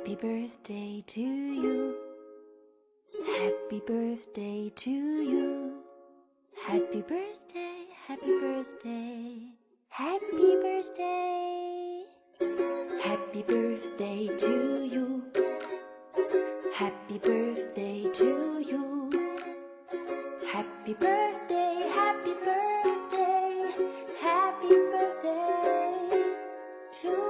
Happy birthday to you. Happy birthday to you. Happy birthday, happy birthday, happy birthday. Happy birthday to you. Happy birthday to you. Happy birthday, happy birthday, happy birthday to you.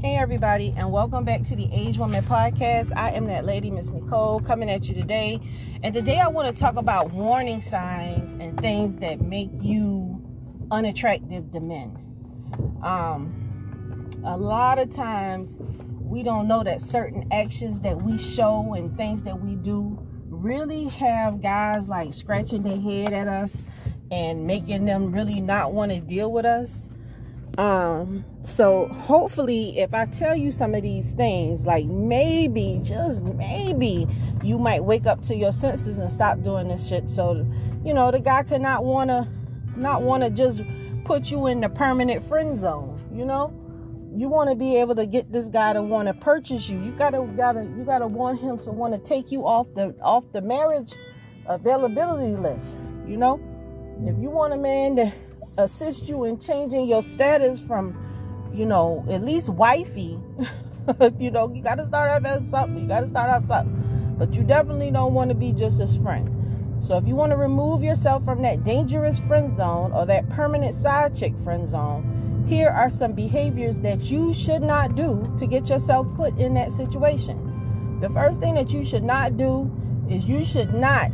Hey everybody, and welcome back to the Age Woman Podcast. I am that lady, Miss Nicole, coming at you today. And today I want to talk about warning signs and things that make you unattractive to men. A lot of times we don't know that certain actions that we show and things that we do really have guys like scratching their head at us and making them really not want to deal with us. So hopefully if I tell you some of these things, like maybe, just maybe, you might wake up to your senses and stop doing this shit. So, you know, the guy could not want to just put you in the permanent friend zone. You know, you want to be able to get this guy to want to purchase you. You gotta want him to want to take you off the marriage availability list. You know, if you want a man to assist you in changing your status from, you know, at least wifey, you know, you got to start off as something. But you definitely don't want to be just his friend. So if you want to remove yourself from that dangerous friend zone or that permanent side chick friend zone, here are some behaviors that you should not do to get yourself put in that situation. The first thing that you should not do is you should not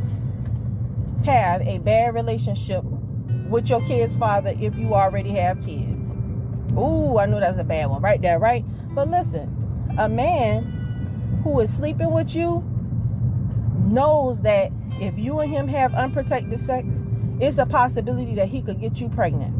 have a bad relationship with your kid's father if you already have kids. Ooh, I know that's a bad one right there, right? But listen, a man who is sleeping with you knows that if you and him have unprotected sex, it's a possibility that he could get you pregnant.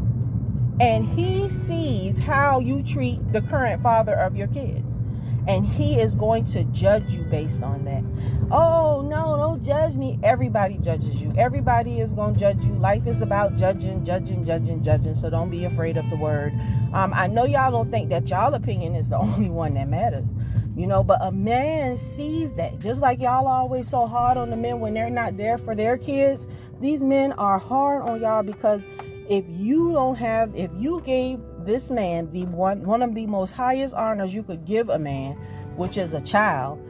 And he sees how you treat the current father of your kids. And he is going to judge you based on that. Oh, no, don't judge me. Everybody judges you. Everybody is going to judge you. Life is about judging. So don't be afraid of the word. I know y'all don't think that y'all opinion is the only one that matters. You know, but a man sees that. Just like y'all always so hard on the men when they're not there for their kids. These men are hard on y'all because if you gave this man the one of the most highest honors you could give a man, which is a child,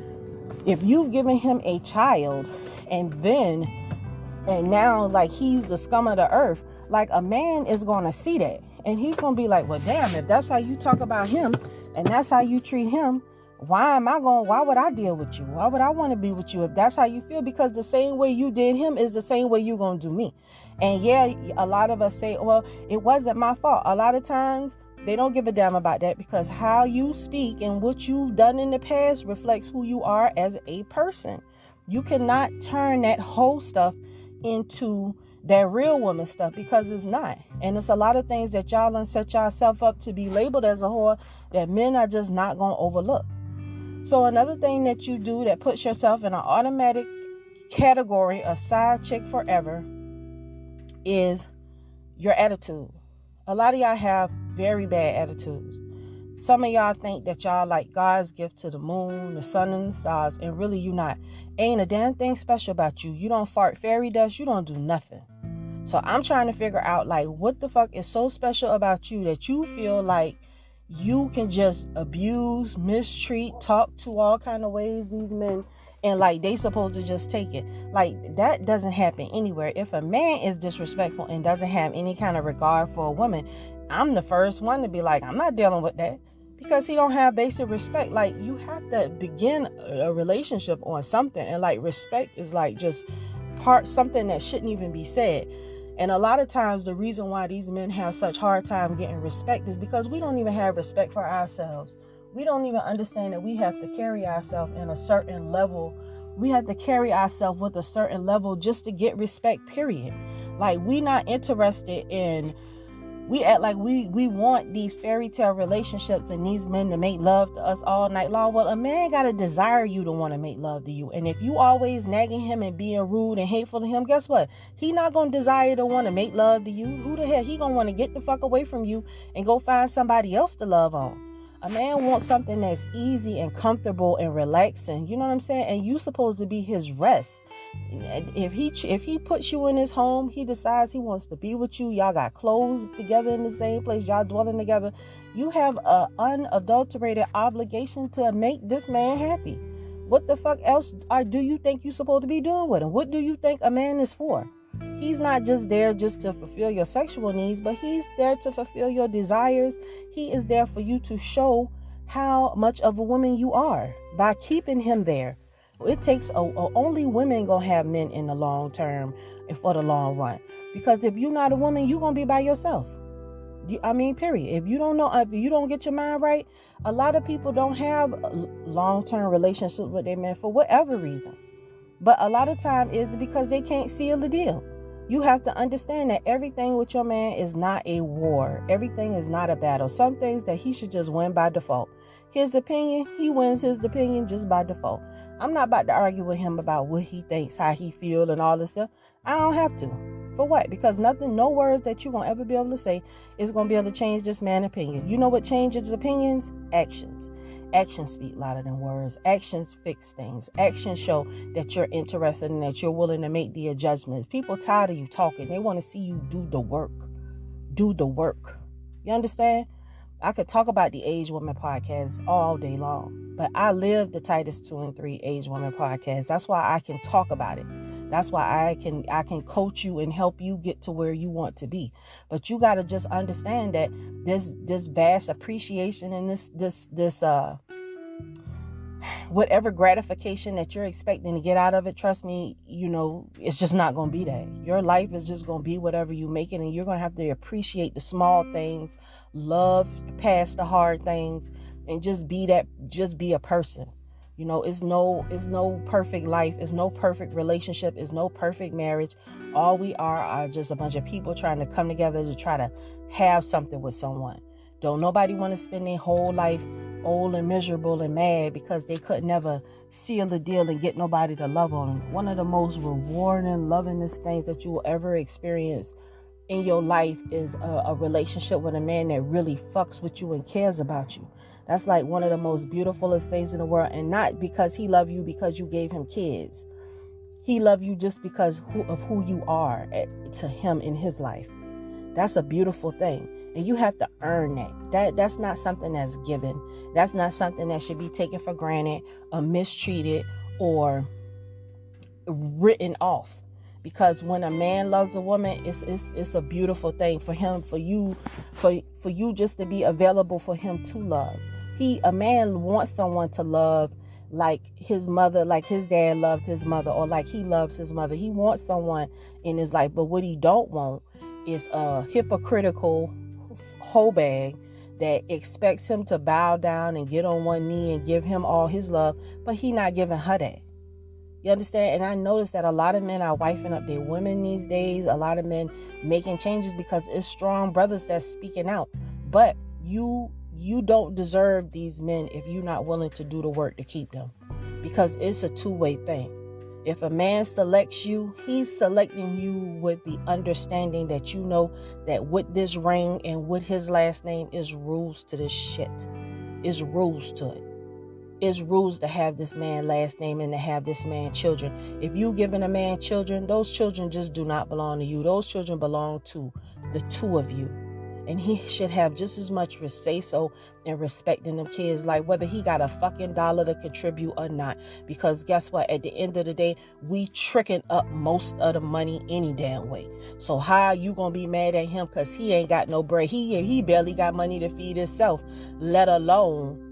if you've given him a child and now like he's the scum of the earth, like a man is going to see that and he's going to be like, well, damn, if that's how you talk about him and that's how you treat him, why would I deal with you? Why would I want to be with you if that's how you feel? Because the same way you did him is the same way you're going to do me. And yeah, a lot of us say, well, it wasn't my fault. A lot of times they don't give a damn about that because how you speak and what you've done in the past reflects who you are as a person. You cannot turn that whole stuff into that real woman stuff because it's not. And it's a lot of things that y'all done set yourself up to be labeled as a whore that men are just not going to overlook. So another thing that you do that puts yourself in an automatic category of side chick forever is your attitude. A lot of y'all have very bad attitudes. Some of y'all think that y'all like God's gift to the moon, the sun, and the stars, and really you not. Ain't a damn thing special about you. You don't fart fairy dust. You don't do nothing. So I'm trying to figure out like what the fuck is so special about you that you feel like you can just abuse, mistreat, talk to all kind of ways these men and like they supposed to just take it. Like that doesn't happen anywhere. If a man is disrespectful and doesn't have any kind of regard for a woman, I'm the first one to be like, I'm not dealing with that because he don't have basic respect. Like you have to begin a relationship on something, and like respect is like just something that shouldn't even be said. And a lot of times the reason why these men have such hard time getting respect is because we don't even have respect for ourselves. We don't even understand that we have to carry ourselves in a certain level. We have to carry ourselves with a certain level just to get respect, period. Like we not interested in We act like we want these fairy tale relationships and these men to make love to us all night long. Well, a man got to desire you to want to make love to you. And if you always nagging him and being rude and hateful to him, guess what? He not going to desire to want to make love to you. Who the hell? He going to want to get the fuck away from you and go find somebody else to love on. A man wants something that's easy and comfortable and relaxing. You know what I'm saying? And you supposed to be his rest. If he puts you in his home, he decides he wants to be with you. Y'all got clothes together in the same place. Y'all dwelling together. You have an unadulterated obligation to make this man happy. What the fuck else do you think you're supposed to be doing with him? What do you think a man is for? He's not just there just to fulfill your sexual needs, but he's there to fulfill your desires. He is there for you to show how much of a woman you are by keeping him there. It takes only women gonna have men in the long term and for the long run. Because if you're not a woman, you're gonna be by yourself. Period. If you don't get your mind right, a lot of people don't have long-term relationships with their men for whatever reason. But a lot of time is because they can't seal the deal. You have to understand that everything with your man is not a war. Everything is not a battle. Some things that he should just win by default. His opinion, he wins his opinion just by default. I'm not about to argue with him about what he thinks, how he feels, and all this stuff. I don't have to. For what? Because no words that you're going to ever be able to say is going to be able to change this man's opinion. You know what changes opinions? Actions. Actions speak louder than words. Actions fix things. Actions show that you're interested and that you're willing to make the adjustments. People tired of you talking. They want to see you do the work. Do the work. You understand? I could talk about the Age Woman podcast all day long, but I live the Titus 2 and 3 Age Woman podcast. That's why I can talk about it. That's why I can coach you and help you get to where you want to be. But you got to just understand that this vast appreciation and this whatever gratification that you're expecting to get out of it, trust me, it's just not going to be that. Your life is just going to be whatever you make it, and you're going to have to appreciate the small things, love past the hard things, and just be a person. It's no perfect life. It's no perfect relationship. It's no perfect marriage. All we are just a bunch of people trying to come together to try to have something with someone. Don't nobody want to spend their whole life old and miserable and mad because they could never seal the deal and get nobody to love on them. One of the most rewarding, lovingest things that you will ever experience in your life is a relationship with a man that really fucks with you and cares about you. That's like one of the most beautifulest things in the world. And not because he loved you because you gave him kids. He loved you just because of who you are to him in his life. That's a beautiful thing. And you have to earn that. That's not something that's given. That's not something that should be taken for granted or mistreated or written off. Because when a man loves a woman, it's a beautiful thing for him, for you just to be available for him to love. A man wants someone to love like his mother, like his dad loved his mother, or like he loves his mother. He wants someone in his life, but what he don't want is a hypocritical hoe bag that expects him to bow down and get on one knee and give him all his love, but he not giving her that. You understand? And I noticed that a lot of men are wifing up their women these days. A lot of men making changes because it's strong brothers that's speaking out. But you don't deserve these men if you're not willing to do the work to keep them. Because it's a two-way thing. If a man selects you, he's selecting you with the understanding that you know that with this ring and with his last name is rules to this shit. Is rules to it. Is rules to have this man last name and to have this man children. If you giving a man children, those children just do not belong to you. Those children belong to the two of you. And he should have just as much say-so and respect in them kids, like whether he got a fucking dollar to contribute or not. Because guess what? At the end of the day, we tricking up most of the money any damn way. So how you gonna be mad at him because he ain't got no bread? He barely got money to feed himself, let alone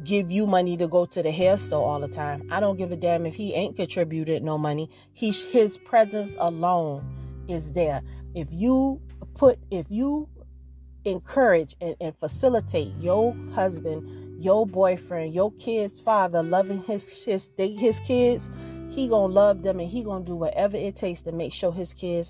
give you money to go to the hair store all the time. I don't give a damn if he ain't contributed no money. His presence alone is there. If you encourage and facilitate your husband, your boyfriend, your kid's father loving his kids, he gonna love them and he gonna do whatever it takes to make sure his kids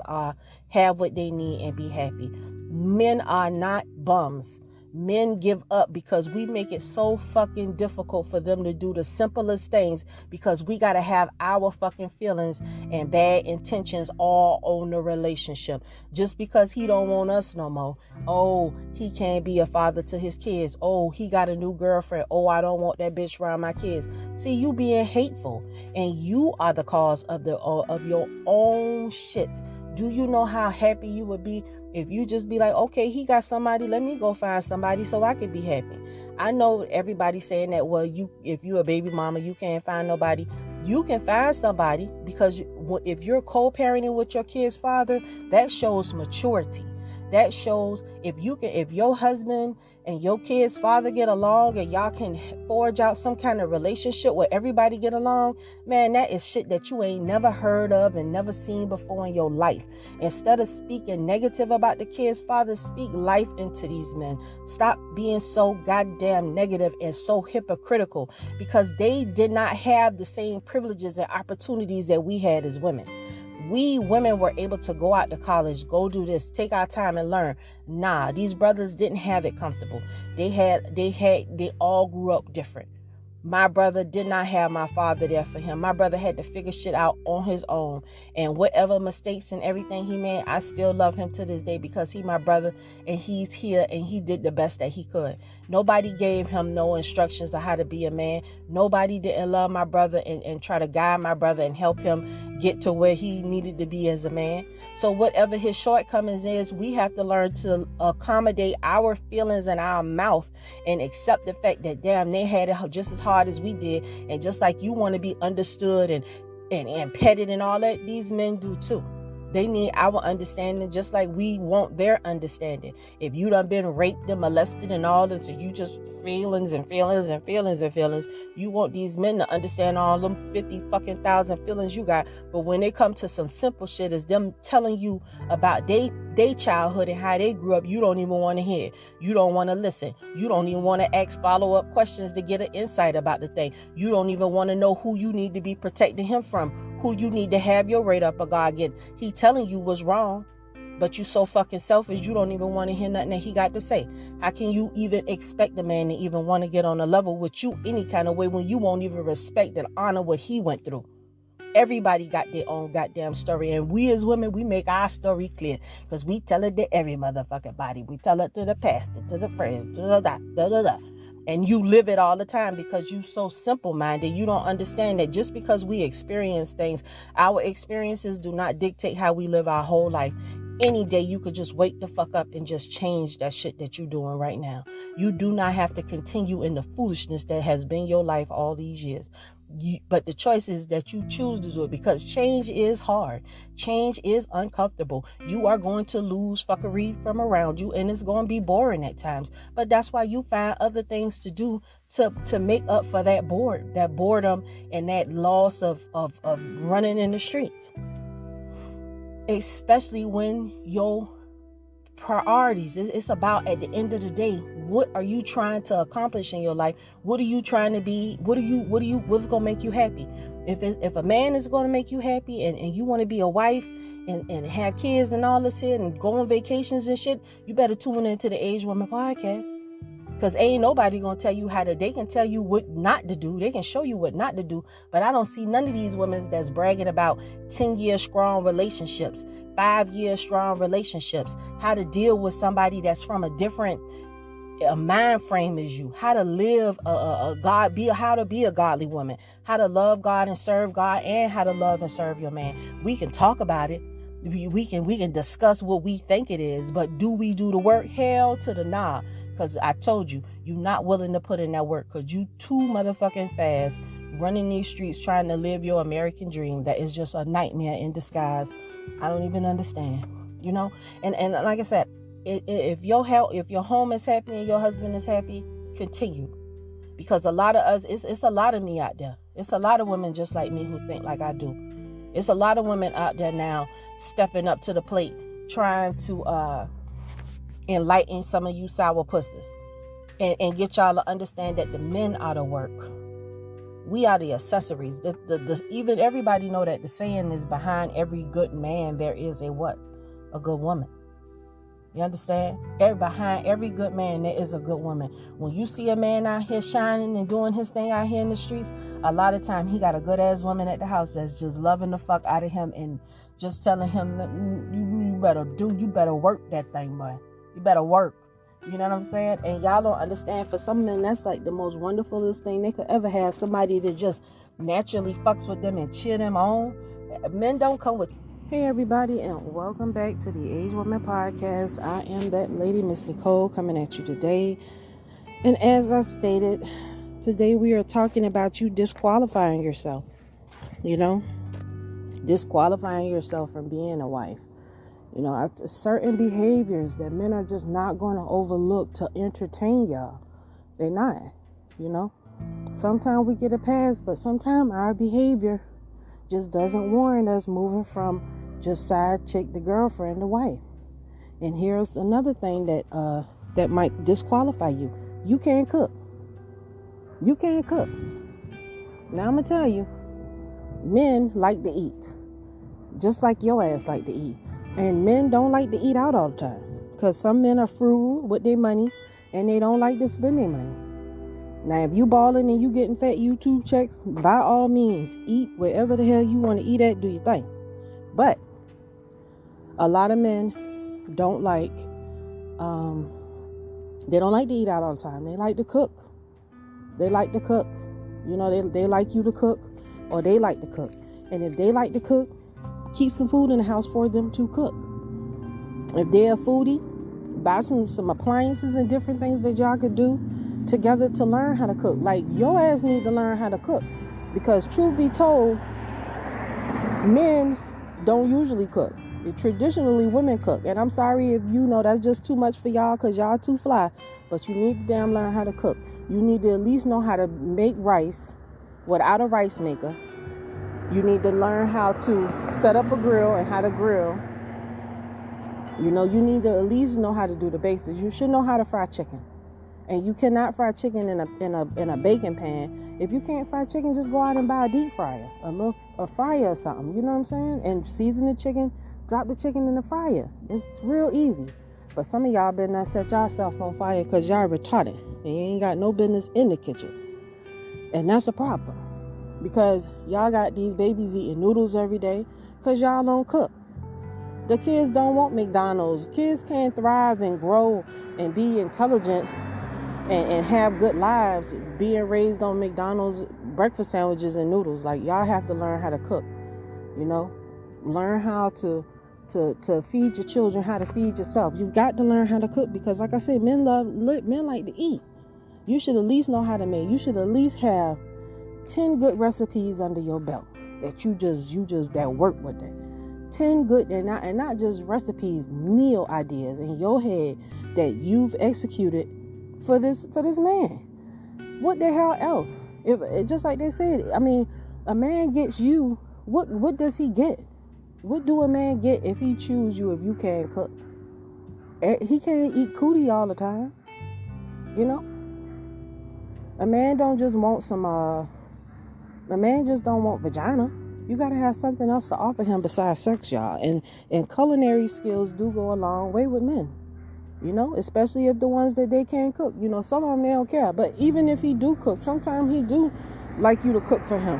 have what they need and be happy. Men are not bums. Men give up because we make it so fucking difficult for them to do the simplest things, because we got to have our fucking feelings and bad intentions all on the relationship. Just because he don't want us no more. Oh, he can't be a father to his kids. Oh, he got a new girlfriend. Oh, I don't want that bitch around my kids. See, you being hateful, and you are the cause of your own shit. Do you know how happy you would be if you just be like, okay, he got somebody, let me go find somebody so I can be happy? I know everybody saying that, well, if you're a baby mama, you can't find nobody. You can find somebody, because if you're co-parenting with your kid's father, that shows maturity. That shows if your husband and your kid's father get along, and y'all can forge out some kind of relationship where everybody get along, man, that is shit that you ain't never heard of and never seen before in your life. Instead of speaking negative about the kid's father, speak life into these men. Stop being so goddamn negative and so hypocritical, because they did not have the same privileges and opportunities that we had as women. We women were able to go out to college, go do this, take our time and learn. Nah, these brothers didn't have it comfortable. They all grew up different. My brother did not have my father there for him. My brother had to figure shit out on his own. And whatever mistakes and everything he made, I still love him to this day, because he my brother and he's here and he did the best that he could. Nobody gave him no instructions on how to be a man. Nobody didn't love my brother and try to guide my brother and help him get to where he needed to be as a man. So whatever his shortcomings is, we have to learn to accommodate our feelings and our mouth and accept the fact that, damn, they had it just as hard as we did. And just like you want to be understood and petted and all that, these men do too. They need our understanding just like we want their understanding. If you done been raped and molested and all that, so you just feelings and feelings and feelings and feelings, you want these men to understand all them 50,000 feelings you got. But when they come to some simple shit, is them telling you about they childhood and how they grew up, you don't even want to hear. You don't want to listen. You don't even want to ask follow-up questions to get an insight about the thing. You don't even want to know who you need to be protecting him from, who you need to have your radar up again. He telling you what's wrong, but you so fucking selfish, you don't even want to hear nothing that he got to say. How can you even expect a man to even want to get on a level with you any kind of way when you won't even respect and honor what he went through? Everybody got their own goddamn story, and we as women, we make our story clear, because we tell it to every motherfucking body. We tell it to the pastor, to the friend, and you live it all the time, because you so simple-minded. You don't understand that just because we experience things, our experiences do not dictate how we live our whole life. Any day you could just wake the fuck up and just change that shit that you're doing right now. You do not have to continue in the foolishness that has been your life all these years. But the choice is that you choose to do it, because change is hard. Change is uncomfortable. You are going to lose fuckery from around you, and it's going to be boring at times. But that's why you find other things to do to make up for that boredom and that loss of running in the streets. Especially when your priorities, it's about, at the end of the day, what are you trying to accomplish in your life? What are you trying to be? What's going to make you happy? If a man is going to make you happy and you want to be a wife and have kids and all this here and go on vacations and shit, you better tune into the Age Woman Podcast. Because ain't nobody going to tell you they can tell you what not to do. They can show you what not to do. But I don't see none of these women that's bragging about 10-year strong relationships, 5-year strong relationships, how to deal with somebody that's from a different mind frame as you, how to live how to be a godly woman, how to love God and serve God, and how to love and serve your man. We can talk about it. We can discuss what we think it is, but do we do the work? Hell to the nah. Because I told you, you're not willing to put in that work, because you too motherfucking fast running these streets trying to live your American dream that is just a nightmare in disguise. I don't even understand, you know? And like I said, if your home is happy and your husband is happy, continue. Because a lot of us, it's a lot of me out there. It's a lot of women just like me who think like I do. It's a lot of women out there now stepping up to the plate, trying to enlighten some of you sour pussies and get y'all to understand that the men are the work. We are the accessories. Even everybody know that the saying is, behind every good man there is a what? A good woman. You understand? Behind every good man, there is a good woman. When you see a man out here shining and doing his thing out here in the streets, a lot of time he got a good ass woman at the house that's just loving the fuck out of him and just telling him, you better work that thing, boy. You better work. You know what I'm saying? And y'all don't understand, for some men, that's like the most wonderfulest thing they could ever have. Somebody that just naturally fucks with them and cheer them on. Men don't come with. Hey everybody, and welcome back to the Age Woman Podcast. I am that lady, Miss Nicole, coming at you today. And as I stated, today we are talking about you disqualifying yourself. You know, disqualifying yourself from being a wife. You know, certain behaviors that men are just not going to overlook to entertain y'all. They're not, you know. Sometimes we get a pass, but sometimes our behavior just doesn't warrant us moving from just side chick to girlfriend to wife. And here's another thing that might disqualify you. You can't cook. You can't cook. Now I'm gonna tell you, men like to eat, just like your ass like to eat. And men don't like to eat out all the time, because some men are frugal with their money and they don't like to spend their money. Now, if you balling and you getting fat YouTube checks, by all means, eat wherever the hell you want to eat at, do your thing. But a lot of men don't like, they don't like to eat out all the time. They like to cook. They like to cook. You know, they like you to cook, or they like to cook. And if they like to cook, keep some food in the house for them to cook. If they're a foodie, buy some appliances and different things that y'all could do together to learn how to cook. Like, your ass need to learn how to cook, because truth be told, men don't usually cook. Traditionally, women cook. And I'm sorry if you know that's just too much for y'all, because y'all too fly, but you need to damn learn how to cook. You need to at least know how to make rice without a rice maker. You need to learn how to set up a grill and how to grill. You know, you need to at least know how to do the basics. You should know how to fry chicken. And you cannot fry chicken in a baking pan. If you can't fry chicken, just go out and buy a deep fryer, a fryer or something. You know what I'm saying? And season the chicken, drop the chicken in the fryer. It's real easy. But some of y'all better not set yourself on fire, because y'all retarded and you ain't got no business in the kitchen. And that's a problem, because y'all got these babies eating noodles every day because y'all don't cook. The kids don't want McDonald's. Kids can't thrive and grow and be intelligent and have good lives being raised on McDonald's breakfast sandwiches and noodles. Like, y'all have to learn how to cook. You know, learn how to feed your children, how to feed yourself. You've got to learn how to cook, because like I said, men like to eat. You should at least know how to make. You should at least have 10 good recipes under your belt that you just that work with it. 10 good, and not just recipes, meal ideas in your head that you've executed for this man. What the hell else? If just like they said, I mean, a man gets you. What does he get? What do a man get if he choose you if you can't cook? He can't eat cootie all the time. You know, a man don't just want some. A man just don't want vagina. You got to have something else to offer him besides sex, y'all. And culinary skills do go a long way with men. You know, especially if the ones that they can't cook. You know, some of them, they don't care. But even if he do cook, sometimes he do like you to cook for him.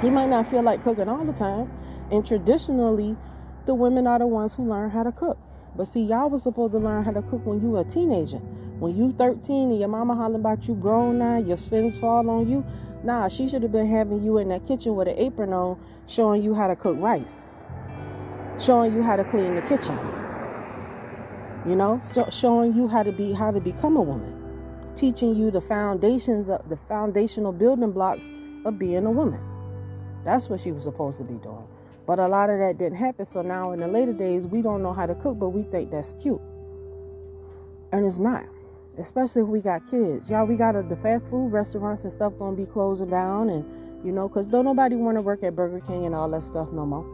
He might not feel like cooking all the time. And traditionally, the women are the ones who learn how to cook. But see, y'all was supposed to learn how to cook when you were a teenager. When you 13 and your mama hollering about you grown now, your sins fall on you. Nah, she should have been having you in that kitchen with an apron on, showing you how to cook rice, showing you how to clean the kitchen, you know, showing you how to become a woman, teaching you the foundational building blocks of being a woman. That's what she was supposed to be doing. But a lot of that didn't happen. So now in the later days, we don't know how to cook, but we think that's cute. And it's not. Especially if we got kids. Y'all, we got the fast food restaurants and stuff going to be closing down. And, you know, because don't nobody want to work at Burger King and all that stuff no more.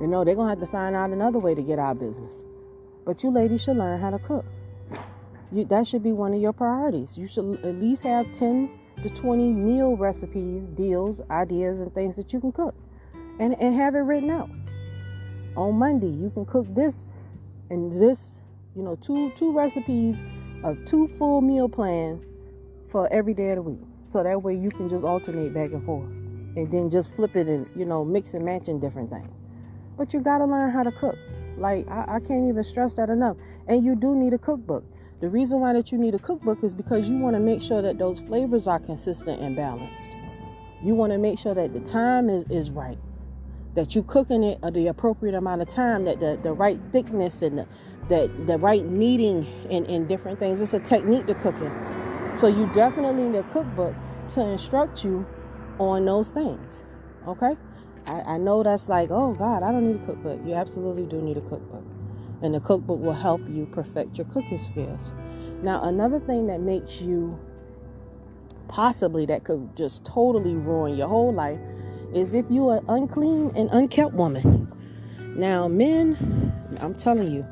You know, they're going to have to find out another way to get our business. But you ladies should learn how to cook. That should be one of your priorities. You should at least have 10 to 20 meal recipes, deals, ideas, and things that you can cook. And have it written out. On Monday, you can cook this and this two recipes of 2 full meal plans for every day of the week. So that way you can just alternate back and forth and then just flip it and, mix and match in different things. But you got to learn how to cook. Like, I can't even stress that enough. And you do need a cookbook. The reason why that you need a cookbook is because you want to make sure that those flavors are consistent and balanced. You want to make sure that the time is right, that you cooking it at the appropriate amount of time, that the right thickness and the right kneading in different things. It's a technique to cooking. So you definitely need a cookbook to instruct you on those things. Okay? I know that's like, oh God, I don't need a cookbook. You absolutely do need a cookbook. And the cookbook will help you perfect your cooking skills. Now, another thing that makes you possibly that could just totally ruin your whole life is if you're an unclean and unkept woman. Now, men, I'm telling you,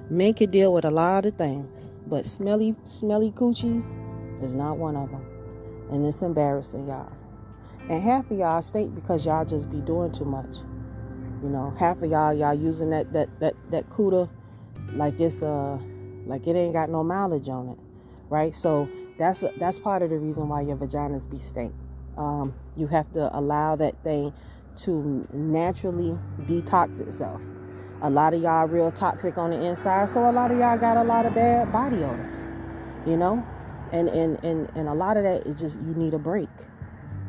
men can deal with a lot of things, but smelly coochies is not one of them. And it's embarrassing, y'all. And half of y'all stink because y'all just be doing too much. Half of y'all using that cooter like it's like it ain't got no mileage on it, right? So that's part of the reason why your vaginas be stink. You have to allow that thing to naturally detox itself. A lot of y'all real toxic on the inside, so a lot of y'all got a lot of bad body odors, and a lot of that is just, you need a break.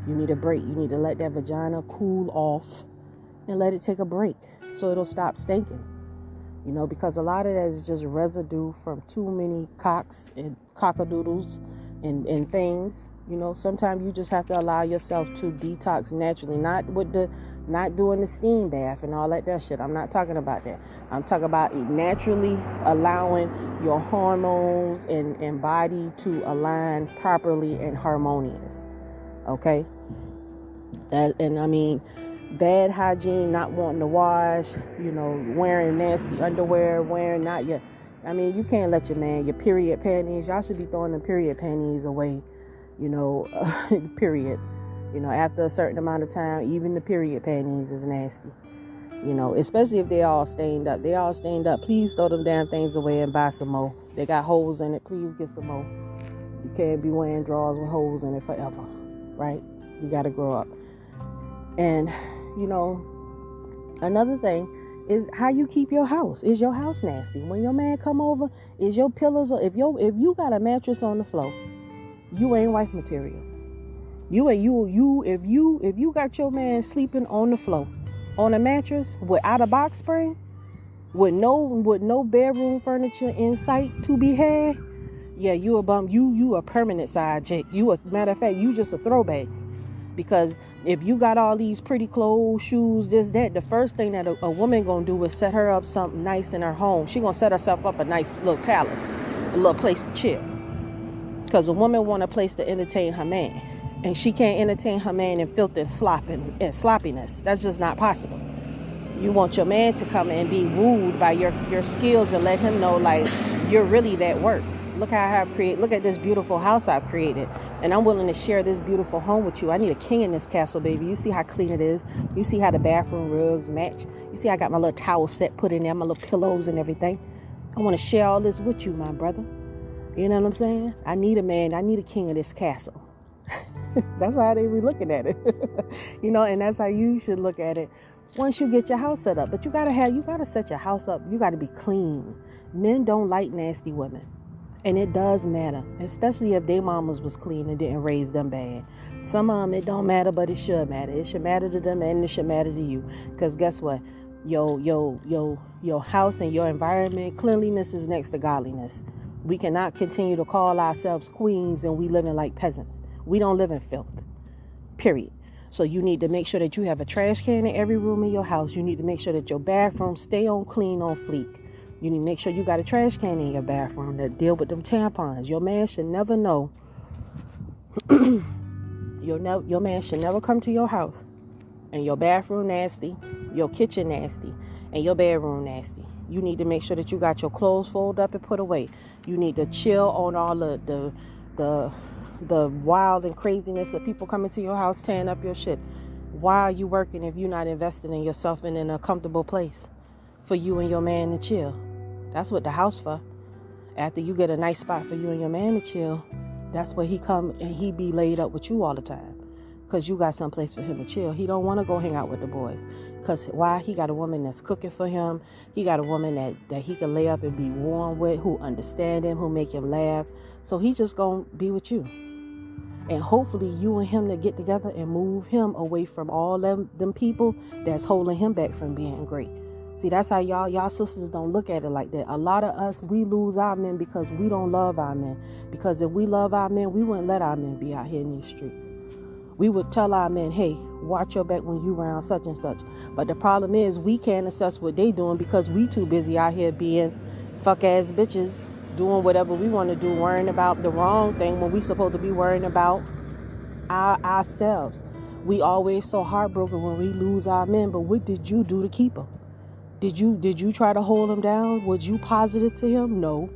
You need a break. You need to let that vagina cool off and let it take a break so it'll stop stinking. Because a lot of that is just residue from too many cocks and cockadoodles and things. Sometimes you just have to allow yourself to detox naturally, not doing the steam bath and all that shit. I'm not talking about that. I'm talking about naturally allowing your hormones and body to align properly and harmonious. Okay? Bad hygiene, not wanting to wash, wearing nasty underwear, you can't let your period panties, y'all should be throwing the period panties away, period. After a certain amount of time, even the period panties is nasty, especially if they all stained up. Please throw them damn things away and buy some more. They got holes in it. Please get some more. You can't be wearing drawers with holes in it forever, right? You got to grow up. And another thing is how you keep your house. Is your house nasty? When your man come over, is your pillows, if you got a mattress on the floor, you ain't wife material. If you got your man sleeping on the floor on a mattress without a box spring, with no bedroom furniture in sight to be had, yeah, you a bum. You a permanent side chick. Matter of fact, you just a throwback. Because if you got all these pretty clothes, shoes, this, that, the first thing that a woman gonna do is set her up something nice in her home. She gonna set herself up a nice little palace, a little place to chill. Because a woman want a place to entertain her man. And she can't entertain her man in filth and sloppiness. That's just not possible. You want your man to come and be wooed by your skills and let him know, like, you're really that work. Look how I have created. Look at this beautiful house I've created. And I'm willing to share this beautiful home with you. I need a king in this castle, baby. You see how clean it is. You see how the bathroom rugs match. You see I got my little towel set put in there, my little pillows and everything. I want to share all this with you, my brother. You know what I'm saying? I need a man. I need a king of this castle. That's how they be looking at it. And that's how you should look at it once you get your house set up. But you gotta set your house up. You gotta be clean. Men don't like nasty women. And it does matter, especially if their mamas was clean and didn't raise them bad. Some of them, it don't matter, but it should matter. It should matter to them and it should matter to you. Because guess what? Your house and your environment, cleanliness is next to godliness. We cannot continue to call ourselves queens and we living like peasants. We don't live in filth, period. So you need to make sure that you have a trash can in every room in your house. You need to make sure that your bathroom stay on clean, on fleek. You need to make sure you got a trash can in your bathroom that deal with them tampons. Your man should never know. Your man should never come to your house and your bathroom nasty, your kitchen nasty, and your bedroom nasty. You need to make sure that you got your clothes folded up and put away. You need to chill on all the wild and craziness of people coming to your house tearing up your shit. Why are you working if you're not investing in yourself and in a comfortable place for you and your man to chill? That's what the house for. After you get a nice spot for you and your man to chill, that's where he come and he be laid up with you all the time. Because you got someplace for him to chill. He don't want to go hang out with the boys. Because why? He got a woman that's cooking for him. He got a woman that he can lay up and be warm with, who understand him, who make him laugh. So he just going to be with you. And hopefully you and him to get together and move him away from all them people that's holding him back from being great. See, that's how y'all sisters don't look at it like that. A lot of us, we lose our men because we don't love our men. Because if we love our men, we wouldn't let our men be out here in these streets. We would tell our men, hey, watch your back when you around such and such. But the problem is we can't assess what they doing because we too busy out here being fuck-ass bitches, doing whatever we want to do, worrying about the wrong thing when we supposed to be worrying about ourselves. We always so heartbroken when we lose our men, but what did you do to keep them? Did you try to hold him down? Was you positive to him? No.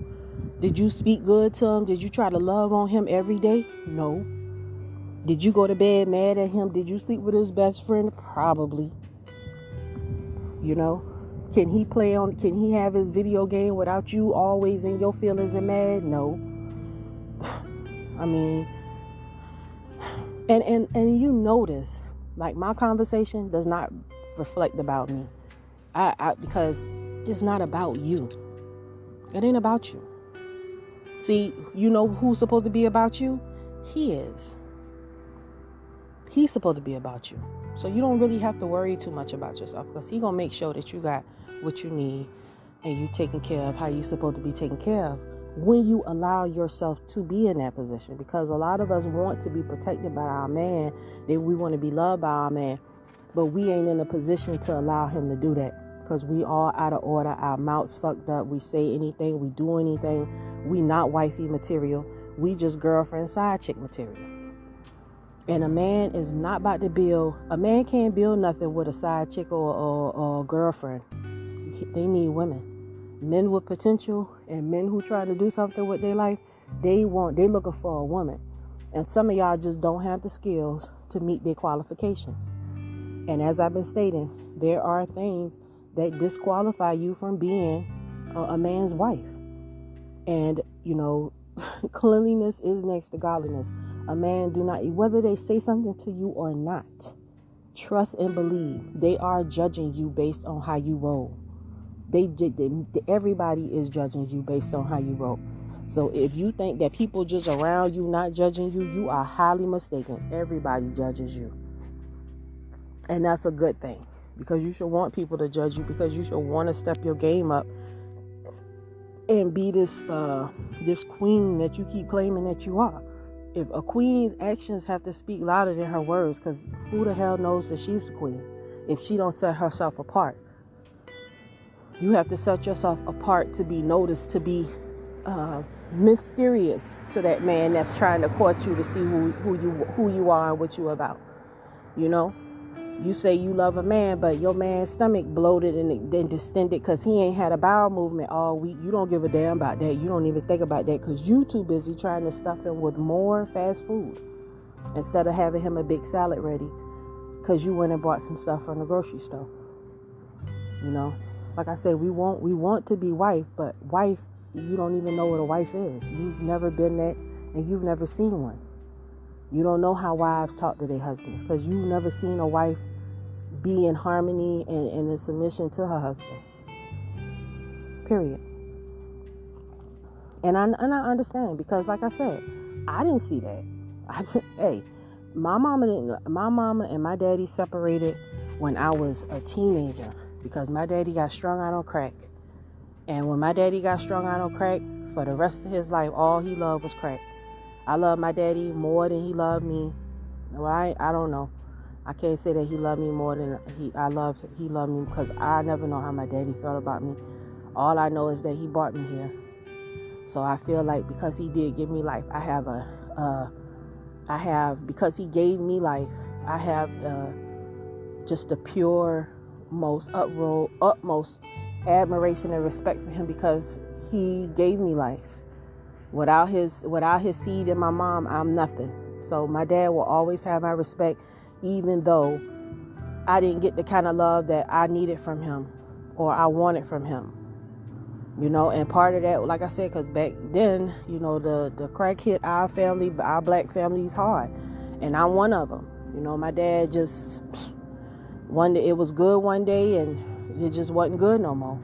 Did you speak good to him? Did you try to love on him every day? No. Did you go to bed mad at him? Did you sleep with his best friend? Probably. You know? Can he have his video game without you always in your feelings and mad? No. I mean, and you notice, like, my conversation does not reflect about me. Because it's not about you. It ain't about you. See, you know who's supposed to be about you? He is. He's supposed to be about you. So you don't really have to worry too much about yourself, because he's going to make sure that you got what you need and you taken care of how you supposed to be taken care of when you allow yourself to be in that position. Because a lot of us want to be protected by our man, that we want to be loved by our man, but we ain't in a position to allow him to do that. Because we all out of order, our mouths fucked up, we say anything, we do anything, we not wifey material, we just girlfriend side chick material. And a man is not about to build, a man can't build nothing with a side chick or girlfriend. They need women. Men with potential and men who try to do something with their life, they looking for a woman. And some of y'all just don't have the skills to meet their qualifications. And as I've been stating, there are things that disqualify you from being a man's wife. And, you know, cleanliness is next to godliness. A man do not, whether they say something to you or not, trust and believe they are judging you based on how you roll. Everybody is judging you based on how you roll. So if you think that people just around you not judging you, you are highly mistaken. Everybody judges you. And that's a good thing. Because you should want people to judge you, because you should want to step your game up and be this queen that you keep claiming that you are. If a queen's actions have to speak louder than her words, because who the hell knows that she's the queen if she don't set herself apart? You have to set yourself apart to be noticed, to be mysterious to that man that's trying to court you to see who you are and what you about. You know? You say you love a man, but your man's stomach bloated and distended because he ain't had a bowel movement all week. You don't give a damn about that. You don't even think about that because you too busy trying to stuff him with more fast food instead of having him a big salad ready because you went and bought some stuff from the grocery store. You know, like I said, we want to be wife, but wife, you don't even know what a wife is. You've never been that, and you've never seen one. You don't know how wives talk to their husbands because you've never seen a wife be in harmony and in submission to her husband. Period. And I understand because, like I said, I didn't see that. My mama and my daddy separated when I was a teenager because my daddy got strung out on crack. And when my daddy got strung out on crack, for the rest of his life, all he loved was crack. I love my daddy more than he loved me. Well, I don't know. I can't say that he loved me more than he loved me because I never know how my daddy felt about me. All I know is that he brought me here. So I feel like because he did give me life, because he gave me life, I have just the pure, most utmost admiration and respect for him because he gave me life. Without his seed in my mom, I'm nothing. So my dad will always have my respect, even though I didn't get the kind of love that I needed from him or I wanted from him. And part of that, like I said, because back then, the crack hit our family, our black families hard. And I'm one of them. My dad just, one day, it was good one day and it just wasn't good no more.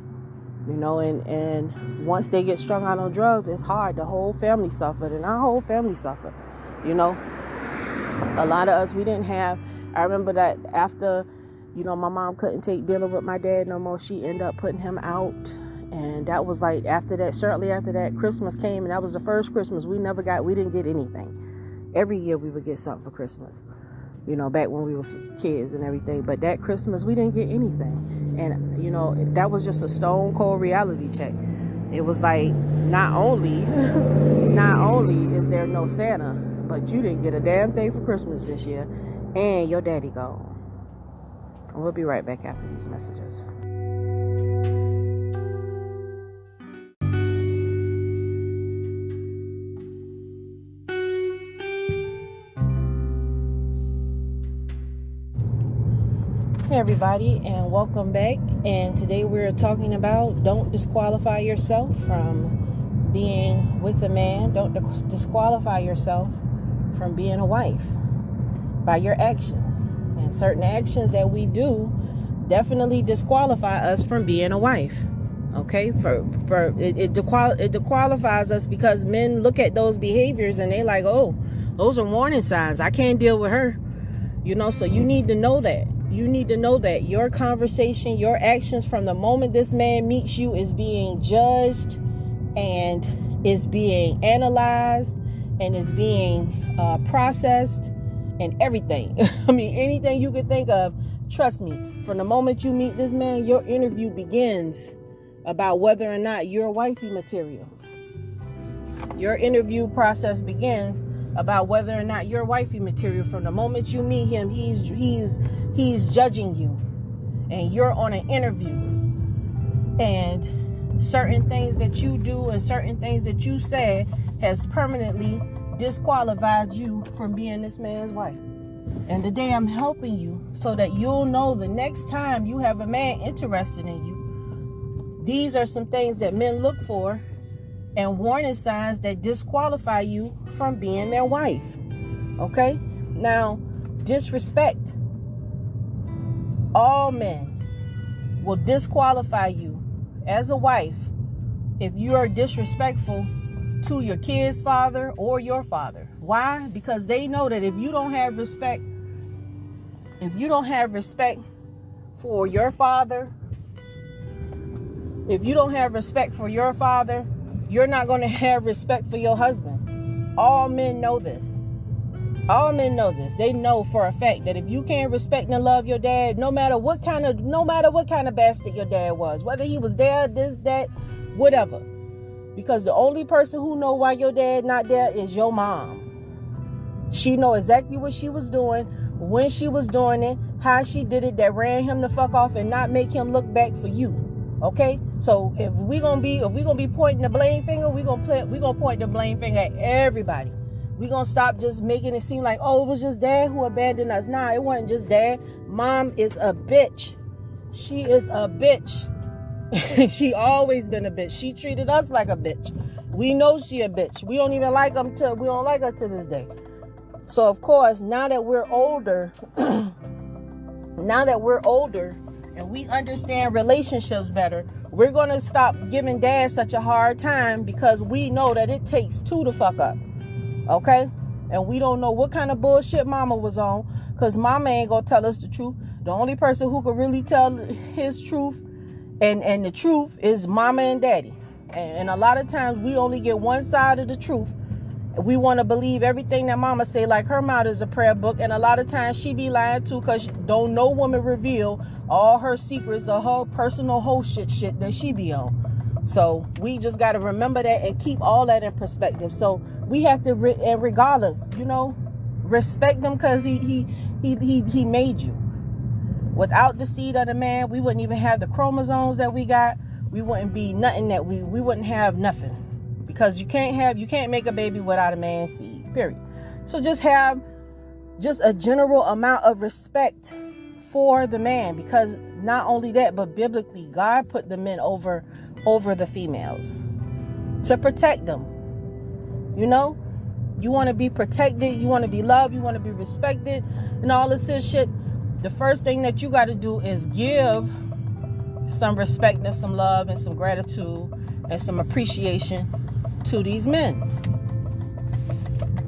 And once they get strung out on drugs, it's hard. The whole family suffered, and our whole family suffered. A lot of us, we didn't have, I remember that after, my mom couldn't take dealing with my dad no more, she ended up putting him out. And that was like shortly after that, Christmas came, and that was the first Christmas we didn't get anything. Every year we would get something for Christmas, back when we was kids and everything. But that Christmas we didn't get anything. And, that was just a stone cold reality check. It was like, not only is there no Santa, but you didn't get a damn thing for Christmas this year, and your daddy gone. And we'll be right back after these messages. Hey everybody, and welcome back. And today we're talking about don't disqualify yourself from being with a man. Don't disqualify yourself from being a wife by your actions. And certain actions that we do definitely disqualify us from being a wife. Okay, it disqualifies us because men look at those behaviors and they like, oh, those are warning signs. I can't deal with her. So you need to know that. You need to know that your conversation, your actions from the moment this man meets you is being judged and is being analyzed and is being processed and everything. I mean, anything you could think of, trust me, from the moment you meet this man, your interview begins about whether or not you're wifey material. Your interview process begins about whether or not you're wifey material. From the moment you meet him, he's judging you, and you're on an interview, and certain things that you do and certain things that you say has permanently disqualified you from being this man's wife. And today I'm helping you so that you'll know the next time you have a man interested in you, these are some things that men look for and warning signs that disqualify you from being their wife. Okay? Now, disrespect. All men will disqualify you as a wife if you are disrespectful to your kid's father or your father. Why? Because they know that if you don't have respect for your father, you're not going to have respect for your husband. All men know this. They know for a fact that if you can't respect and love your dad, no matter what kind of bastard your dad was, whether he was there, this, that, whatever. Because the only person who know why your dad not there is your mom. She know exactly what she was doing, when she was doing it, how she did it, that ran him the fuck off and not make him look back for you. Okay? So if we gonna be pointing the blame finger, we gonna point the blame finger at everybody. We gonna stop just making it seem like, oh, it was just dad who abandoned us. Nah, it wasn't just dad. Mom is a bitch. She is a bitch. She always been a bitch. She treated us like a bitch. We know she a bitch. We don't even like we don't like her to this day. So of course, now that we're older, and we understand relationships better, we're going to stop giving dad such a hard time because we know that it takes two to fuck up. Okay? And we don't know what kind of bullshit mama was on, because mama ain't going to tell us the truth. The only person who could really tell his truth and the truth is mama and daddy. And a lot of times we only get one side of the truth. We want to believe everything that mama say, like her mouth is a prayer book, and a lot of times she be lying too, because don't no woman reveal all her secrets or her personal whole shit that she be on. So we just got to remember that and keep all that in perspective. So we have to, and regardless, respect them, because he made you. Without the seed of the man, we wouldn't even have the chromosomes that we got. We wouldn't be nothing that we wouldn't have nothing. Because you can't make a baby without a man's seed, period. So just have a general amount of respect for the man, because not only that, but biblically, God put the men over over the females, to protect them. You know, you want to be protected, you want to be loved, you want to be respected, and all this shit. The first thing that you got to do is give some respect and some love and some gratitude and some appreciation to these men.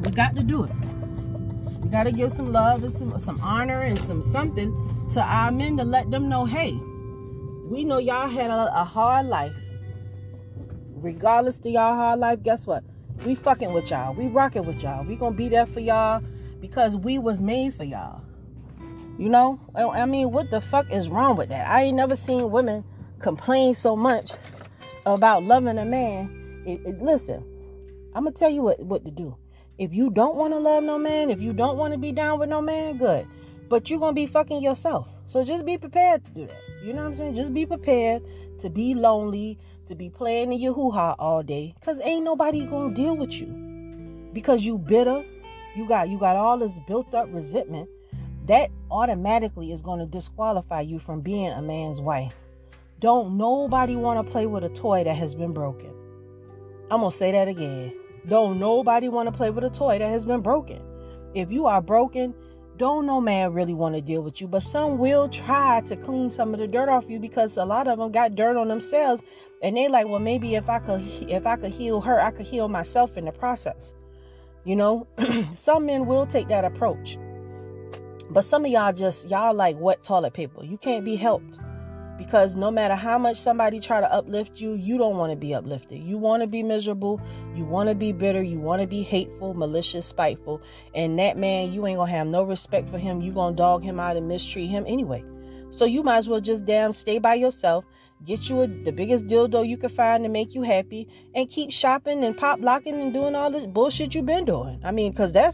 We got to do it. We got to give some love and some honor and some something to our men to let them know, hey, we know y'all had a hard life. Regardless to y'all hard life, guess what? We fucking with y'all. We rocking with y'all. We gonna be there for y'all because we was made for y'all. You know? I mean, what the fuck is wrong with that? I ain't never seen women complain so much about loving a man. Listen, I'm gonna tell you what to do. If you don't want to love no man, if you don't want to be down with no man, good. But you're gonna be fucking yourself. So just be prepared to do that. You know what I'm saying? Just be prepared to be lonely, to be playing in your hoo-ha all day, because ain't nobody gonna deal with you because you bitter. You got all this built up resentment that automatically is going to disqualify you from being a man's wife. Don't nobody want to play with a toy that has been broken. I'm gonna say that again. Don't nobody want to play with a toy that has been broken. If you are broken, don't no man really want to deal with you, but some will try to clean some of the dirt off you because a lot of them got dirt on themselves, and they like, well, maybe if I could heal her, I could heal myself in the process. You know, some men will take that approach, but some of y'all like wet toilet paper. You can't be helped because no matter how much somebody try to uplift you, you don't want to be uplifted. You want to be miserable. You want to be bitter. You want to be hateful, malicious, spiteful. And that man, you ain't going to have no respect for him. You going to dog him out and mistreat him anyway. So you might as well just damn stay by yourself. Get you the biggest dildo you can find to make you happy and keep shopping and pop locking and doing all this bullshit you've been doing. I mean, because that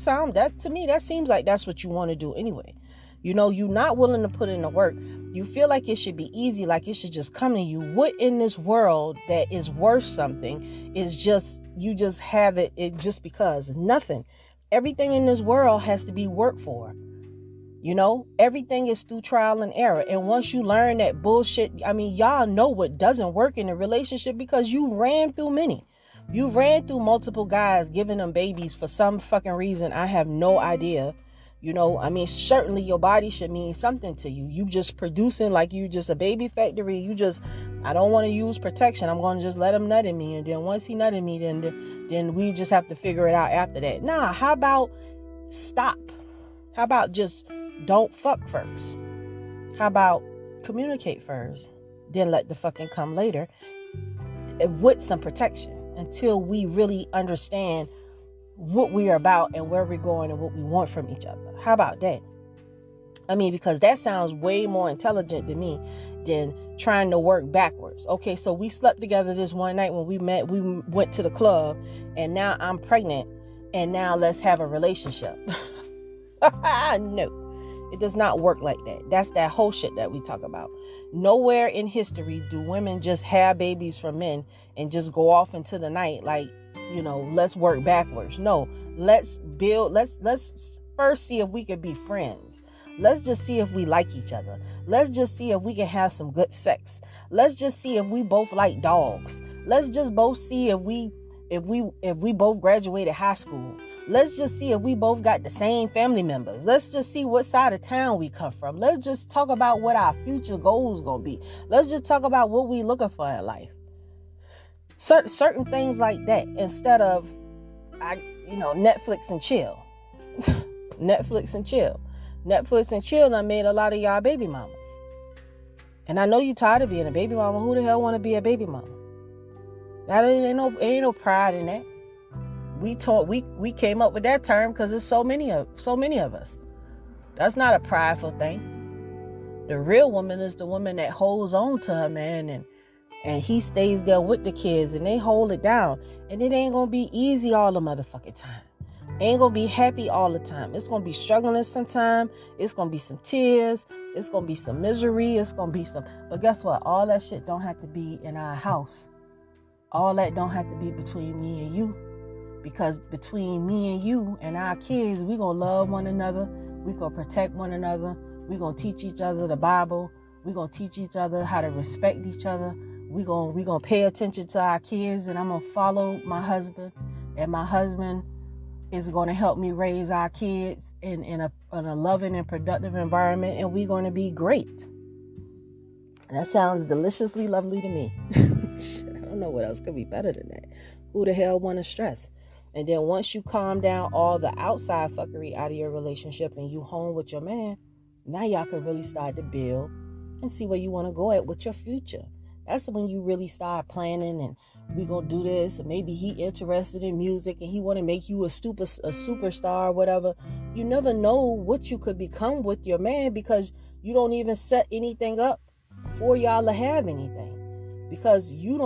to me, that seems like that's what you want to do anyway. You know, you're not willing to put in the work. You feel like it should be easy, like it should just come to you. What in this world that is worth something is just, you just have it just because. Nothing. Everything in this world has to be worked for. You know, everything is through trial and error. And once you learn that bullshit, I mean, y'all know what doesn't work in a relationship because you ran through many. You ran through multiple guys giving them babies for some fucking reason. I have no idea. You know, I mean, certainly your body should mean something to you. You just producing like you just a baby factory. I don't want to use protection. I'm going to just let him nut in me. And then once he nut in me, then we just have to figure it out after that. Nah, how about stop? How about just don't fuck first? How about communicate first? Then let the fucking come later with some protection until we really understand what we are about and where we're going and what we want from each other. How about that? I mean, because that sounds way more intelligent to me than trying to work backwards. Okay, so we slept together this one night when we met. We went to the club and now I'm pregnant and now let's have a relationship. No, it does not work like that. That's that whole shit that we talk about. Nowhere in history do women just have babies from men and just go off into the night like, you know, let's work backwards. No, let's first see if we can be friends. Let's just see if we like each other. Let's just see if we can have some good sex. Let's just see if we both like dogs. Let's just both see if we both graduated high school. Let's just see if we both got the same family members. Let's just see what side of town we come from. Let's just talk about what our future goals gonna be. Let's just talk about what we looking for in life. Certain things like that instead of, Netflix and chill. Netflix and chill. Netflix and chill done made a lot of y'all baby mamas. And I know you tired of being a baby mama. Who the hell want to be a baby mama? That ain't no pride in that. We came up with that term because there's so many of us. That's not a prideful thing. The real woman is the woman that holds on to her man and he stays there with the kids and they hold it down. And it ain't gonna be easy all the motherfucking time. Ain't gonna be happy all the time. It's gonna be struggling sometime. It's gonna be some tears. It's gonna be some misery. It's gonna be but guess what? All that shit don't have to be in our house. All that don't have to be between me and you. Because between me and you and our kids, we gonna love one another. We gonna protect one another. We gonna teach each other the Bible. We gonna teach each other how to respect each other. we gonna pay attention to our kids, and I'm gonna follow my husband, and my husband is gonna help me raise our kids in a loving and productive environment, and we're gonna be great. That sounds deliciously lovely to me. I don't know what else could be better than that. Who the hell want to stress? And then once you calm down all the outside fuckery out of your relationship and you home with your man, now y'all can really start to build and see where you want to go at with your future. That's when you really start planning, and we gonna do this. Maybe he interested in music and he want to make you a superstar or whatever. You never know what you could become with your man, because you don't even set anything up for y'all to have anything. Because you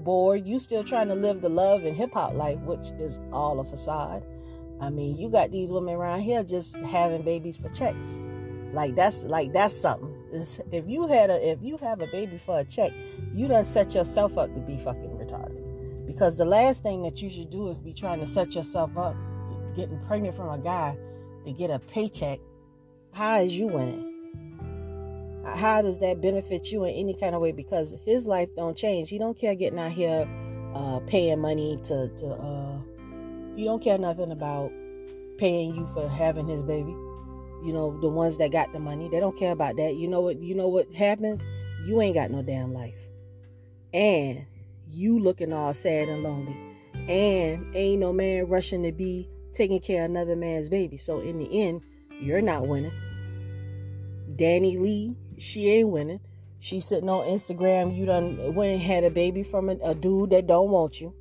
bored, you still trying to live the love and hip hop life, which is all a facade. I mean, you got these women around here just having babies for checks. That's something. If you have a baby for a check, you done set yourself up to be fucking retarded. Because the last thing that you should do is be trying to set yourself up getting pregnant from a guy to get a paycheck. How is you winning? How does that benefit you in any kind of way? Because his life don't change. He don't care getting out here paying money to he don't care nothing about paying you for having his baby. You know, the ones that got the money, they don't care about that. You know what happens? You ain't got no damn life. And you looking all sad and lonely. And ain't no man rushing to be taking care of another man's baby. So in the end, you're not winning. Danny Lee, she ain't winning. She sitting on Instagram. You done went and had a baby from a dude that don't want you,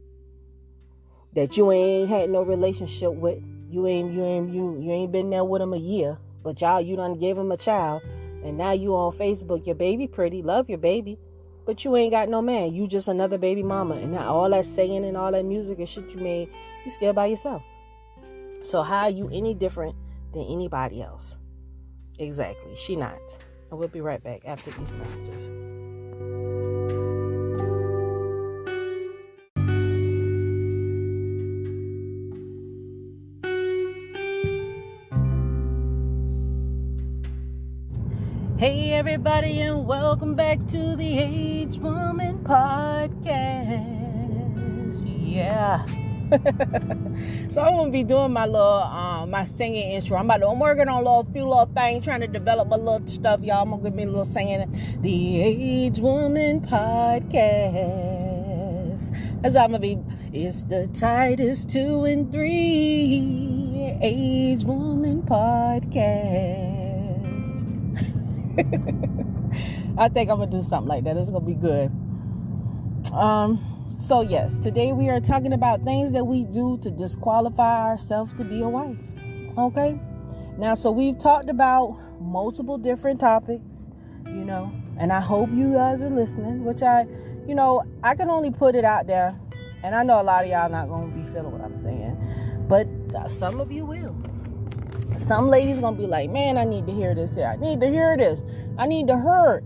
that you ain't had no relationship with. You ain't been there with him a year, but you done gave him a child, and now you on Facebook. Your baby pretty, love your baby, but you ain't got no man. You just another baby mama, and now all that singing and all that music and shit you made, you still by yourself. So how are you any different than anybody else? Exactly, she not. And we'll be right back after these messages. Hey everybody, and welcome back to the Age Woman Podcast. Yeah. So I'm gonna be doing my little my singing intro. I'm working on a few little things, trying to develop my little stuff, y'all. I'm gonna give me a little singing. The Age Woman Podcast. That's how I'm gonna be. It's the tightest 2 and 3 Age Woman Podcast. I think I'm gonna do something like that. It's gonna be good. So yes, today we are talking about things that we do to disqualify ourselves to be a wife. Okay? Now, so we've talked about multiple different topics, and I hope you guys are listening, which I can only put it out there, and I know a lot of y'all not going to be feeling what I'm saying, but some of you will. Some ladies going to be like, man, I need to hear this here. I need to hear this. I need to hear it.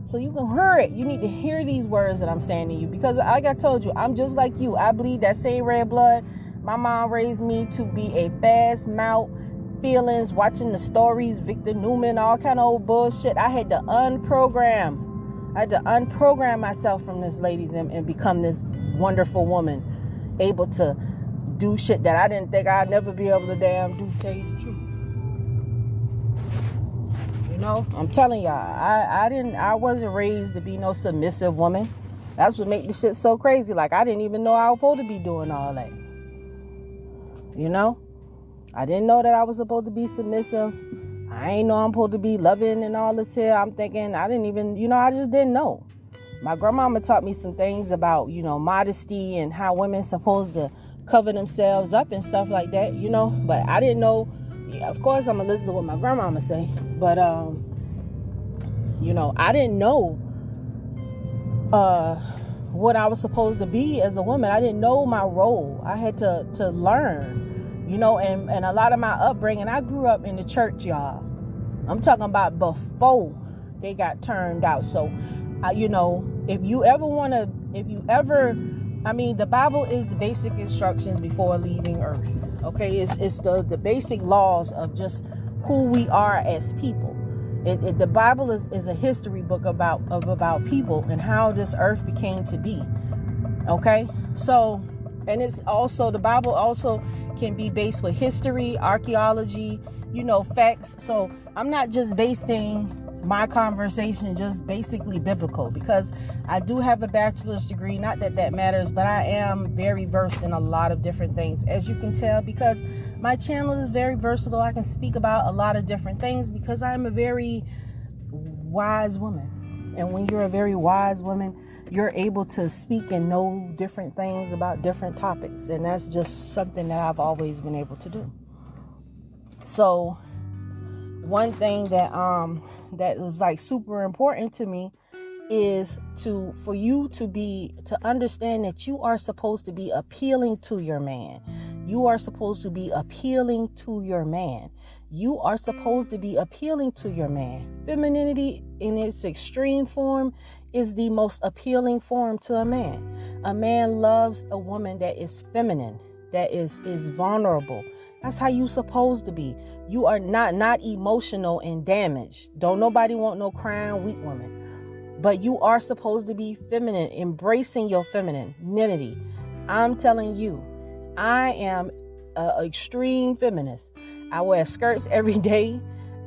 So you can hear it. You need to hear these words that I'm saying to you, because like I told you, I'm just like you. I bleed that same red blood. My mom raised me to be a fast mouth, feelings, watching the stories, Victor Newman, all kind of old bullshit. I had to unprogram myself from this ladies and become this wonderful woman, able to do shit that I didn't think I'd never be able to damn do, tell you the truth. I'm telling y'all, I wasn't raised to be no submissive woman. That's what make the shit so crazy. Like, I didn't even know I was supposed to be doing all that. I didn't know that I was supposed to be submissive. I ain't know I'm supposed to be loving and all this here. I'm thinking, I didn't even, I just didn't know. My grandmama taught me some things about, modesty and how women supposed to cover themselves up and stuff like that, but I didn't know. Yeah, of course I'm gonna listen to what my grandmama say, but I didn't know what I was supposed to be as a woman. I didn't know my role. I had to learn, and a lot of my upbringing, I grew up in the church, y'all. I'm talking about before they got turned out. So the Bible is the basic instructions before leaving earth. Okay, it's the basic laws of just who we are as people. The Bible is a history book about people and how this earth became to be. Okay, so, and it's also, the Bible also can be based with history, archaeology, facts. So I'm not just basing my conversation just basically biblical, because I do have a bachelor's degree. Not that that matters, but I am very versed in a lot of different things, as you can tell, because my channel is very versatile. I can speak about a lot of different things because I'm a very wise woman. And when you're a very wise woman, you're able to speak and know different things about different topics. And that's just something that I've always been able to do. So one thing that is like super important to me is for you to understand that you are supposed to be appealing to your man. You are supposed to be appealing to your man. You are supposed to be appealing to your man. Femininity in its extreme form is the most appealing form to a man. A man loves a woman that is feminine, that is vulnerable. That's how you supposed to be. You are not emotional and damaged. Don't nobody want no crying weak woman. But you are supposed to be feminine, embracing your femininity. I'm telling you, I am an extreme feminist. I wear skirts every day.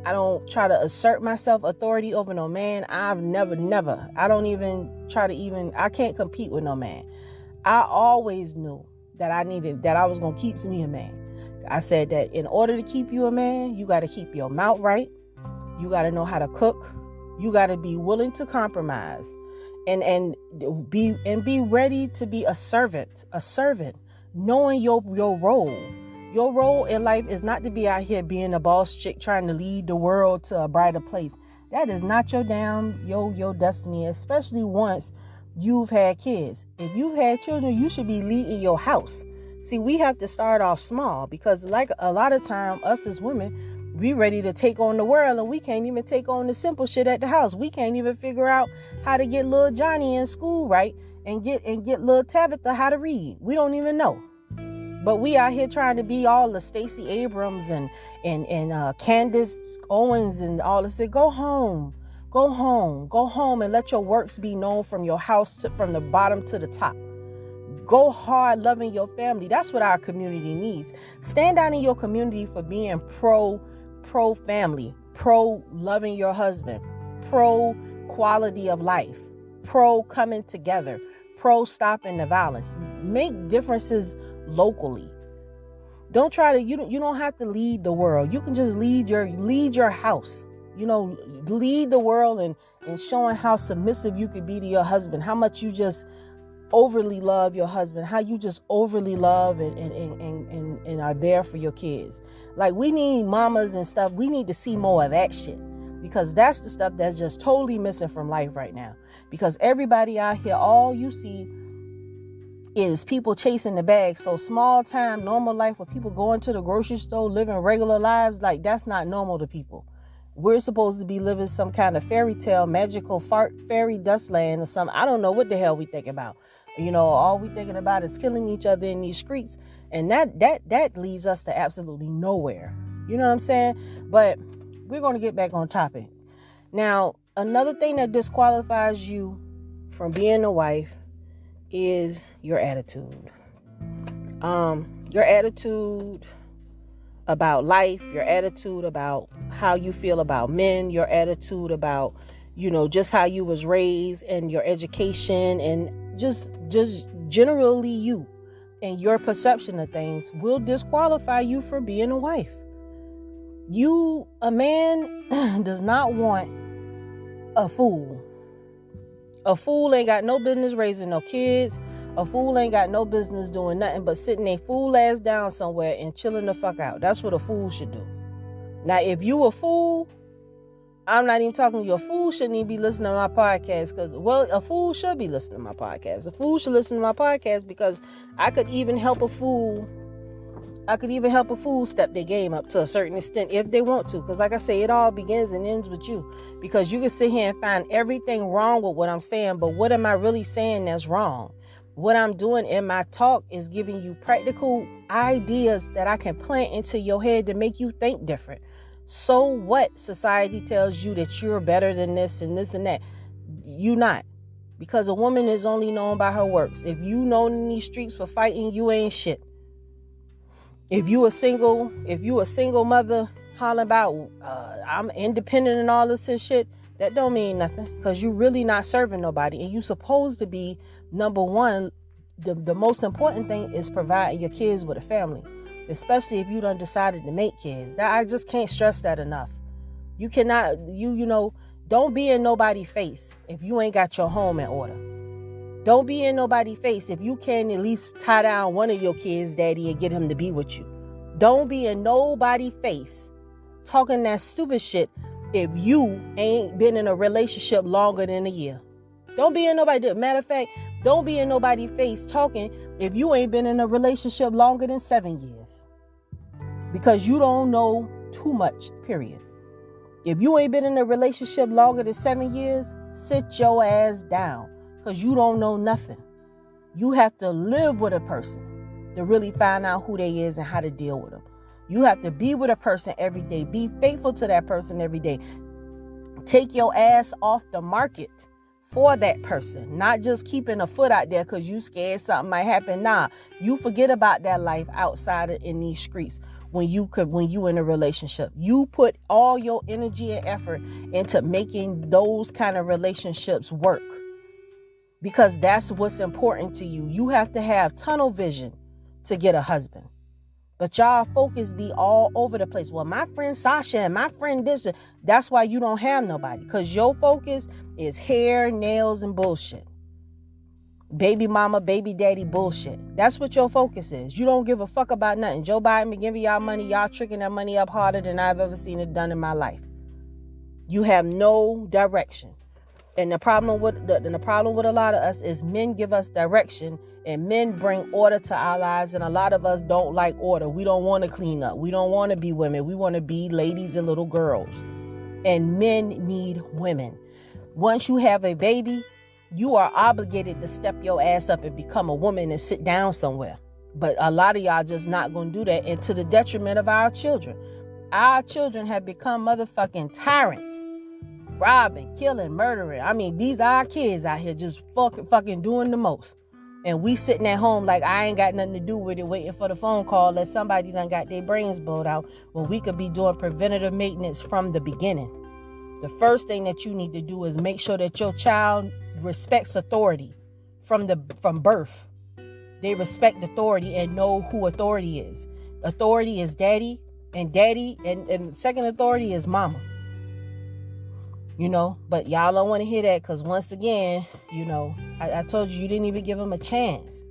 I don't try to assert myself authority over no man. I've never. I don't even try to I can't compete with no man. I always knew that I was going to keep me a man. I said that in order to keep you a man, you got to keep your mouth right. You got to know how to cook. You got to be willing to compromise and be ready to be a servant, knowing your role. Your role in life is not to be out here being a boss chick trying to lead the world to a brighter place. That is not your destiny, especially once you've had kids. If you've had children, you should be leading your house. See, we have to start off small, because like a lot of time, us as women, we ready to take on the world, and we can't even take on the simple shit at the house. We can't even figure out how to get little Johnny in school right and get little Tabitha how to read. We don't even know. But we out here trying to be all the Stacey Abrams and Candace Owens and all this. Go home and let your works be known from your house from the bottom to the top. Go hard loving your family. That's what our community needs. Stand out in your community for being pro family, pro loving your husband, pro quality of life, pro coming together, pro stopping the violence. Make differences locally. Don't try to, you don't have to lead the world. You can just lead your house. Lead the world and showing how submissive you could be to your husband, how much you just overly love your husband, how you just overly love and are there for your kids. Like, we need mamas and stuff. We need to see more of that shit, because that's the stuff that's just totally missing from life right now. Because everybody out here, all you see is people chasing the bag. So small time, normal life, where people going to the grocery store, living regular lives, like that's not normal to people. We're supposed to be living some kind of fairy tale, magical fairy dust land or something. I don't know what the hell we think about. All we thinking about is killing each other in these streets. And that leads us to absolutely nowhere. You know what I'm saying? But we're going to get back on topic. Now, another thing that disqualifies you from being a wife is your attitude. Your attitude about life, your attitude about how you feel about men, your attitude about, just how you was raised and your education, and just generally you and your perception of things will disqualify you from being a wife. A man does not want a fool. A fool ain't got no business raising no kids. A fool ain't got no business doing nothing but sitting their fool ass down somewhere and chilling the fuck out. That's what a fool should do. Now, if you a fool, I'm not even talking to you. A fool shouldn't even be listening to my podcast, because, a fool should be listening to my podcast. A fool should listen to my podcast, because I could even help a fool step their game up to a certain extent if they want to. Because like I say, it all begins and ends with you. Because you can sit here and find everything wrong with what I'm saying, but what am I really saying that's wrong? What I'm doing in my talk is giving you practical ideas that I can plant into your head to make you think different. So what? Society tells you that you're better than this and this and that. You not. Because a woman is only known by her works. If you known in these streets for fighting, you ain't shit. If you a single mother hollering about I'm independent and all this and shit, that don't mean nothing. Because you really not serving nobody. And you supposed to be, number one, the most important thing is providing your kids with a family. Especially if you done decided to make kids. I just can't stress that enough. You cannot, don't be in nobody's face if you ain't got your home in order. Don't be in nobody's face if you can't at least tie down one of your kids' daddy and get him to be with you. Don't be in nobody's face talking that stupid shit if you ain't been in a relationship longer than a year. Don't be in nobody. Matter of fact, don't be in nobody's face talking if you ain't been in a relationship longer than 7 years. Because you don't know too much, period. If you ain't been in a relationship longer than 7 years, sit your ass down. Because you don't know nothing. You have to live with a person to really find out who they is and how to deal with them. You have to be with a person every day. Be faithful to that person every day. Take your ass off the market for that person. Not just keeping a foot out there because you scared something might happen. Nah, you forget about that life outside in these streets. When you in a relationship, you put all your energy and effort into making those kind of relationships work. Because that's what's important to you. You have to have tunnel vision to get a husband. But y'all focus be all over the place. Well, my friend Sasha and my friend this. That's why you don't have nobody. Because your focus is hair, nails, and bullshit. Baby mama, baby daddy bullshit. That's what your focus is. You don't give a fuck about nothing. Joe Biden been giving y'all money. Y'all tricking that money up harder than I've ever seen it done in my life. You have no direction. And the problem with a lot of us is men give us direction and men bring order to our lives. And a lot of us don't like order. We don't want to clean up. We don't want to be women. We want to be ladies and little girls. And men need women. Once you have a baby, you are obligated to step your ass up and become a woman and sit down somewhere. But a lot of y'all just not going to do that, and to the detriment of our children. Our children have become motherfucking tyrants. Robbing, killing, murdering. I mean, these are our kids out here just fucking doing the most. And we sitting at home like I ain't got nothing to do with it, waiting for the phone call that somebody done got their brains blowed out, when we could be doing preventative maintenance from the beginning. The first thing that you need to do is make sure that your child respects authority from birth. They respect authority and know who authority is. Authority is daddy, and second authority is mama. But y'all don't want to hear that because once again, I told you didn't even give them a chance.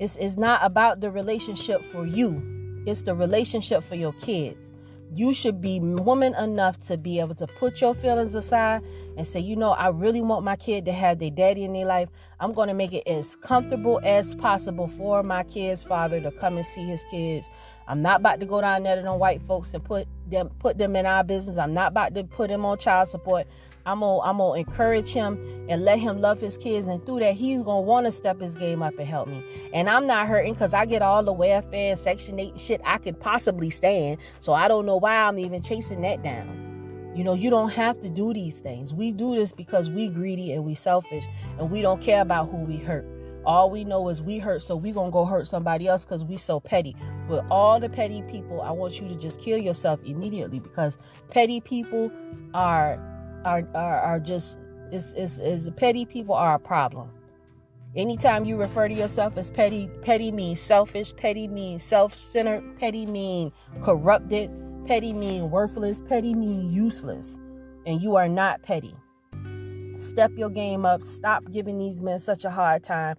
It's not about the relationship for you. It's the relationship for your kids. You should be woman enough to be able to put your feelings aside and say, I really want my kid to have their daddy in their life. I'm going to make it as comfortable as possible for my kid's father to come and see his kids. I'm not about to go down there to them white folks and put them in our business. I'm not about to put him on child support. I'm gonna encourage him and let him love his kids, and through that he's gonna want to step his game up and help me. And I'm not hurting because I get all the welfare and Section 8 shit I could possibly stand. So I don't know why I'm even chasing that down. You don't have to do these things. We do this because we greedy and we selfish and we don't care about who we hurt. All we know is we hurt, so we gonna go hurt somebody else because we so petty. But all the petty people, I want you to just kill yourself immediately, because petty people are just petty people are a problem. Anytime you refer to yourself as petty means selfish, petty means self-centered, petty mean corrupted, petty mean worthless, petty mean useless, and you are not petty. Step your game up. Stop giving these men such a hard time.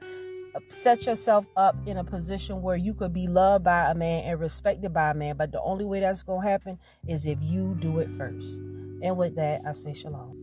Set yourself up in a position where you could be loved by a man and respected by a man. But the only way that's going to happen is if you do it first. And with that, I say shalom.